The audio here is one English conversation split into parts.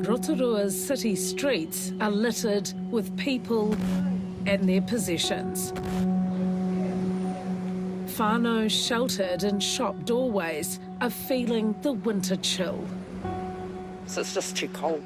Rotorua's city streets are littered with people and their possessions. Whānau sheltered in shop doorways are feeling the winter chill. So it's just too cold.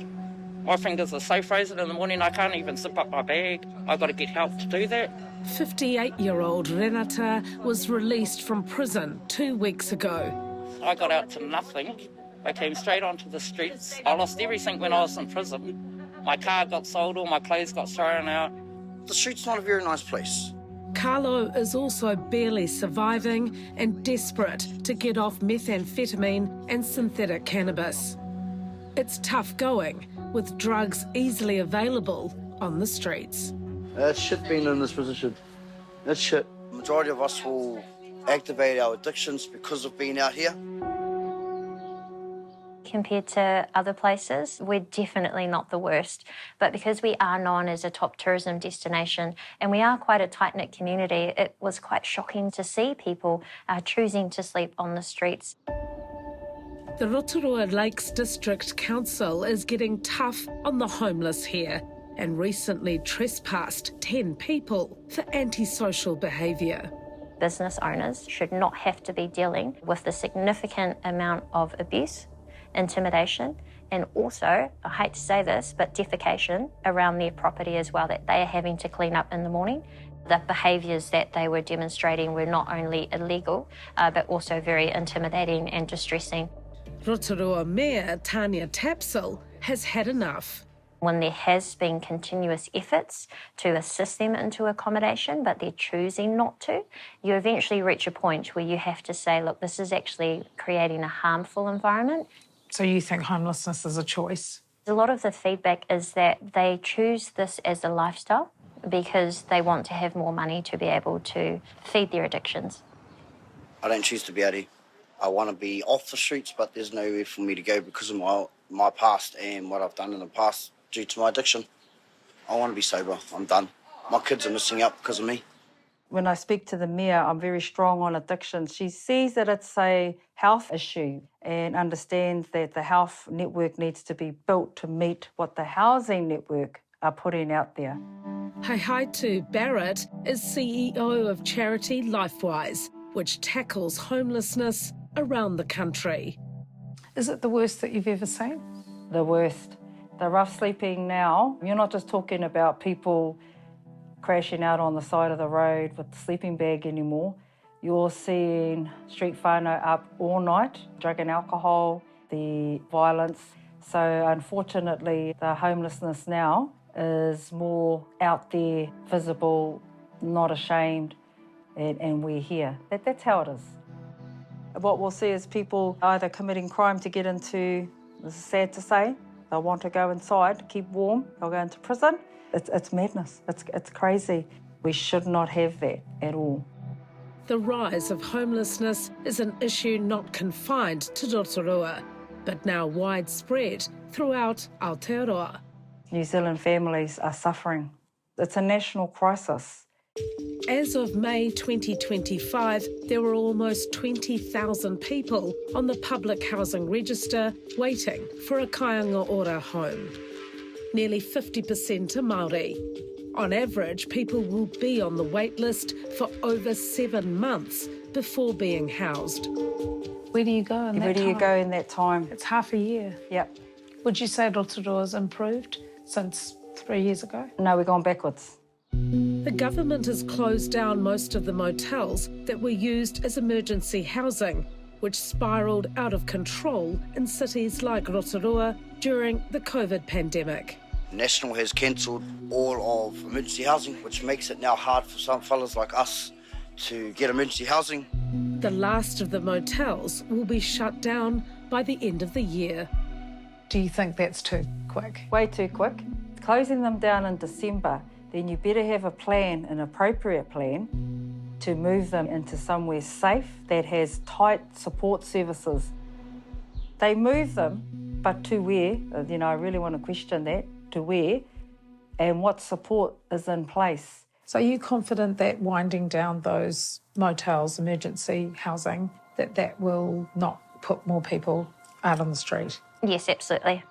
My fingers are so frozen in the morning I can't even zip up my bag. I've got to get help to do that. 58-year-old Renata was released from prison 2 weeks ago. I got out to nothing. I came straight onto the streets. I lost everything when I was in prison. My car got sold, all my clothes got thrown out. The street's not a very nice place. Carlo is also barely surviving and desperate to get off methamphetamine and synthetic cannabis. It's tough going, with drugs easily available on the streets. That's shit being in this position. That's shit. The majority of us will activate our addictions because of being out here. Compared to other places, we're definitely not the worst. But because we are known as a top tourism destination and we are quite a tight-knit community, it was quite shocking to see people choosing to sleep on the streets. The Rotorua Lakes District Council is getting tough on the homeless here and recently trespassed 10 people for antisocial behaviour. Business owners should not have to be dealing with the significant amount of abuse, intimidation, and also, I hate to say this, but defecation around their property as well, that they are having to clean up in the morning. The behaviours that they were demonstrating were not only illegal, but also very intimidating and distressing. Rotorua Mayor Tania Tapsell has had enough. When there has been continuous efforts to assist them into accommodation, but they're choosing not to, you eventually reach a point where you have to say, look, this is actually creating a harmful environment. So you think homelessness is a choice? A lot of the feedback is that they choose this as a lifestyle because they want to have more money to be able to feed their addictions. I don't choose to be out here. I want to be off the streets, but there's nowhere for me to go because of my past and what I've done in the past due to my addiction. I want to be sober. I'm done. My kids are missing out because of me. When I speak to the Mayor, I'm very strong on addiction. She sees that it's a health issue and understands that the health network needs to be built to meet what the housing network are putting out there. Haehaetu Barrett is CEO of charity Lifewise, which tackles homelessness around the country. Is it the worst that you've ever seen? The worst. The rough sleeping now, you're not just talking about people crashing out on the side of the road with the sleeping bag anymore. You're seeing street whānau up all night, drug and alcohol, the violence. So unfortunately, the homelessness now is more out there, visible, not ashamed, and we're here. That's how it is. What we'll see is people either committing crime to get into, this is sad to say, they'll want to go inside, keep warm, they'll go into prison. It's madness, it's crazy. We should not have that at all. The rise of homelessness is an issue not confined to Rotorua, but now widespread throughout Aotearoa. New Zealand families are suffering. It's a national crisis. As of May 2025, there were almost 20,000 people on the public housing register waiting for a kāinga ora home. Nearly 50% are Māori. On average, people will be on the wait list for over 7 months before being housed. Where do you go in that time? Where do you go in that time? It's half a year. Yep. Would you say Rotorua's improved since 3 years ago? No, we're going backwards. The government has closed down most of the motels that were used as emergency housing, which spiralled out of control in cities like Rotorua during the COVID pandemic. National has cancelled all of emergency housing, which makes it now hard for some fellas like us to get emergency housing. The last of the motels will be shut down by the end of the year. Do you think that's too quick? Way too quick. Closing them down in December, then you better have a plan, an appropriate plan, to move them into somewhere safe that has tight support services. They move them, but to where? I really want to question that. To where? And what support is in place? So are you confident that winding down those motels, emergency housing, that will not put more people out on the street? Yes, absolutely.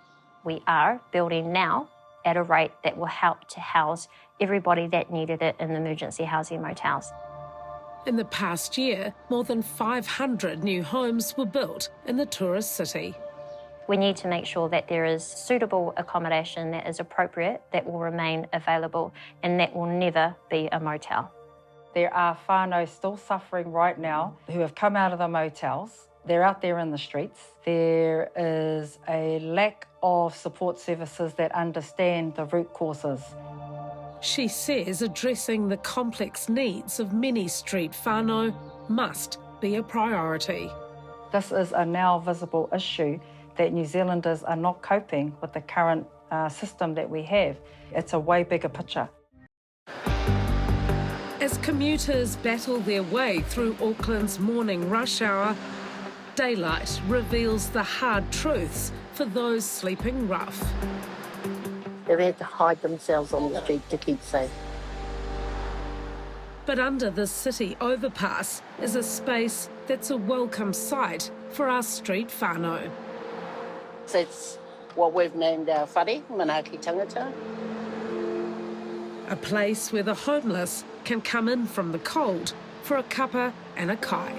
We are building now at a rate that will help to house everybody that needed it in the emergency housing motels. In the past year, more than 500 new homes were built in the tourist city. We need to make sure that there is suitable accommodation that is appropriate, that will remain available, and that will never be a motel. There are whānau still suffering right now who have come out of the motels. They're out there in the streets. There is a lack of support services that understand the root causes. She says addressing the complex needs of many street whānau must be a priority. This is a now visible issue that New Zealanders are not coping with the current system that we have. It's a way bigger picture. As commuters battle their way through Auckland's morning rush hour, daylight reveals the hard truths for those sleeping rough. They've had to hide themselves on the street to keep safe. But under the city overpass is a space that's a welcome sight for our street whānau. That's what we've named our whare, Manaakitangata. A place where the homeless can come in from the cold for a cuppa and a kai.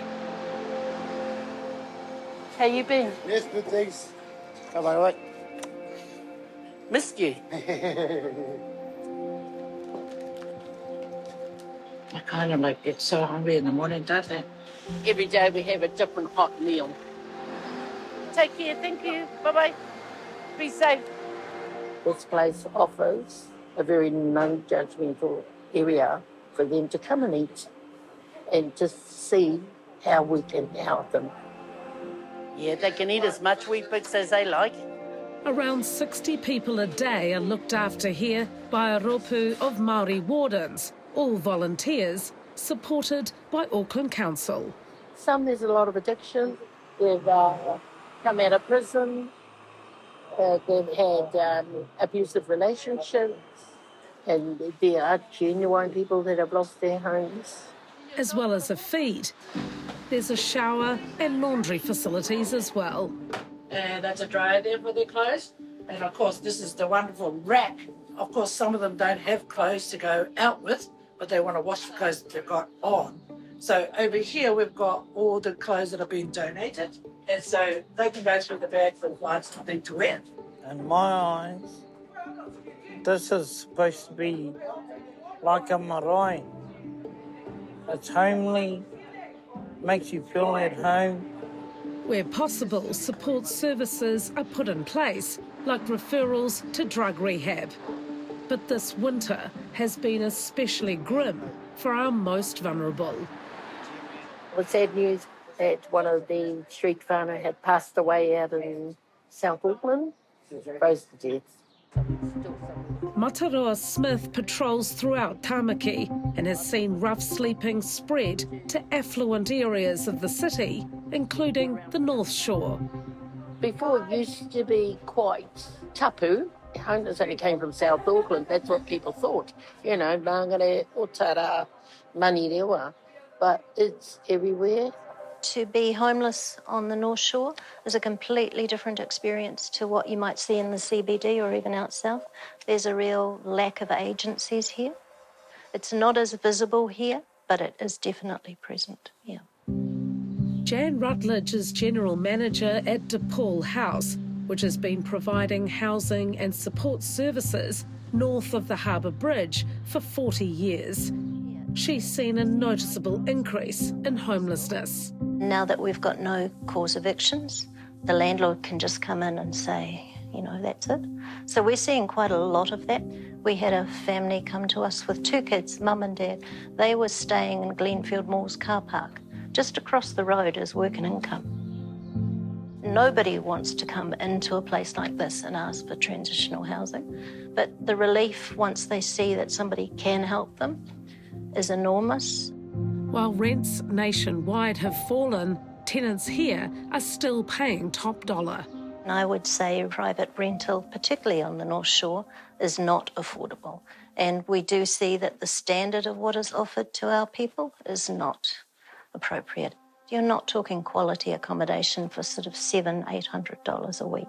How you been? Yes, good, thanks. How about it? Missed you. I kind of like get so hungry in the morning, don't I? Every day we have a different hot meal. Take care, thank you. Bye-bye. Be safe. This place offers a very non-judgmental area for them to come and eat and just see how we can help them. Yeah, they can eat as much wheat bix as they like. Around 60 people a day are looked after here by a ropu of Māori Wardens, all volunteers, supported by Auckland Council. Some, there's a lot of addiction. They've come out of prison. They've had abusive relationships. And there are genuine people that have lost their homes. As well as a feed, there's a shower and laundry facilities as well. And that's a dryer there for their clothes. And of course, this is the wonderful rack. Of course, some of them don't have clothes to go out with, but they want to wash the clothes that they've got on. So over here, we've got all the clothes that have been donated. And so they can go through the bag and find something to wear. In my eyes, this is supposed to be like a marae. It's homely, makes you feel at home. Where possible, support services are put in place, like referrals to drug rehab. But this winter has been especially grim for our most vulnerable. Well, sad news that one of the street whānau had passed away out in South Auckland, froze to death. Mataroa Smith patrols throughout Tamaki and has seen rough sleeping spread to affluent areas of the city, including the North Shore. Before it used to be quite tapu. Homeless only came from South Auckland. That's what people thought. You know, Mangere, Otara, Manirewa. But it's everywhere. To be homeless on the North Shore is a completely different experience to what you might see in the CBD or even out south. There's a real lack of agencies here. It's not as visible here, but it is definitely present, yeah. Jan Rutledge is General Manager at DePaul House, which has been providing housing and support services north of the Harbour Bridge for 40 years. She's seen a noticeable increase in homelessness. Now that we've got no cause evictions, the landlord can just come in and say, you know, that's it. So we're seeing quite a lot of that. We had a family come to us with 2 kids, mum and dad. They were staying in Glenfield Mall's car park. Just across the road is work and income. Nobody wants to come into a place like this and ask for transitional housing. But the relief once they see that somebody can help them is enormous. While rents nationwide have fallen, tenants here are still paying top dollar. And I would say private rental, particularly on the North Shore, is not affordable. And we do see that the standard of what is offered to our people is not appropriate. You're not talking quality accommodation for sort of $700-800 a week.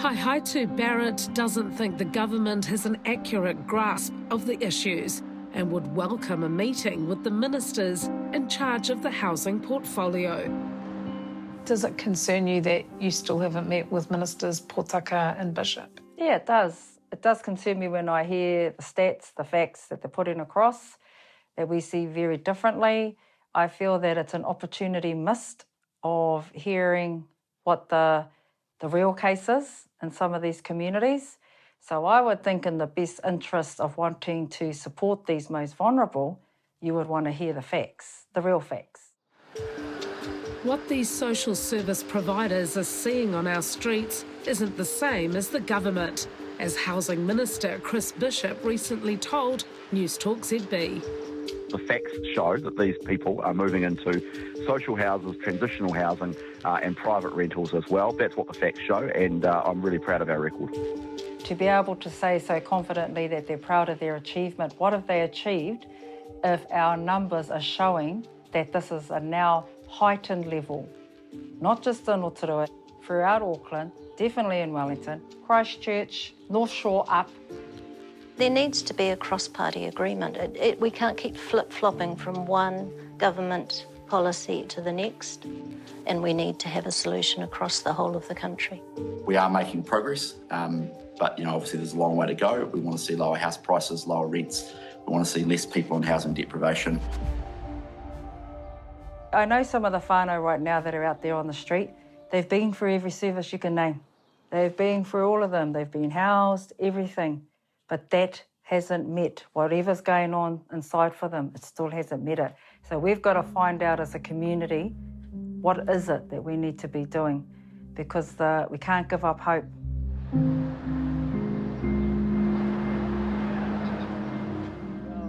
Haehaetu Barrett doesn't think the government has an accurate grasp of the issues and would welcome a meeting with the ministers in charge of the housing portfolio. Does it concern you that you still haven't met with Ministers Potaka and Bishop? Yeah, it does. It does concern me when I hear the stats, the facts that they're putting across, that we see very differently. I feel that it's an opportunity missed of hearing what the real case is in some of these communities. So I would think in the best interest of wanting to support these most vulnerable, you would want to hear the facts, the real facts. What these social service providers are seeing on our streets isn't the same as the government, as Housing Minister Chris Bishop recently told News Talk ZB. The facts show that these people are moving into social houses, transitional housing and private rentals as well. That's what the facts show, and I'm really proud of our record. To be able to say so confidently that they're proud of their achievement, what have they achieved if our numbers are showing that this is a now heightened level, not just in Rotorua, throughout Auckland, definitely in Wellington, Christchurch, North Shore up. There needs to be a cross-party agreement. We can't keep flip-flopping from one government policy to the next, and we need to have a solution across the whole of the country. We are making progress, but obviously there's a long way to go. We want to see lower house prices, lower rents. We want to see less people in housing deprivation. I know some of the whānau right now that are out there on the street. They've been through every service you can name. They've been through all of them. They've been housed, everything. But that hasn't met whatever's going on inside for them. It still hasn't met it. So we've got to find out as a community, what is it that we need to be doing? Because we can't give up hope.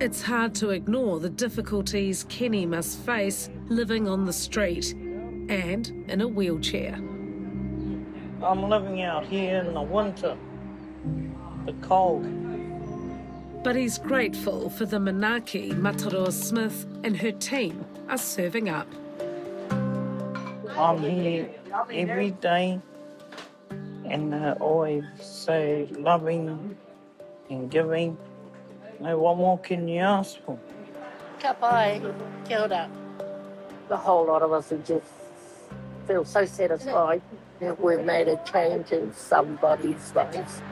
It's hard to ignore the difficulties Kenny must face living on the street and in a wheelchair. I'm living out here in the winter, the cold. But he's grateful for the Manaaki, Mataroa Smith and her team are serving up. I'm here every day and always so loving and giving. What more can you ask for? Ka pai, kia ora. The whole lot of us are just feel so satisfied that we've made a change in somebody's life.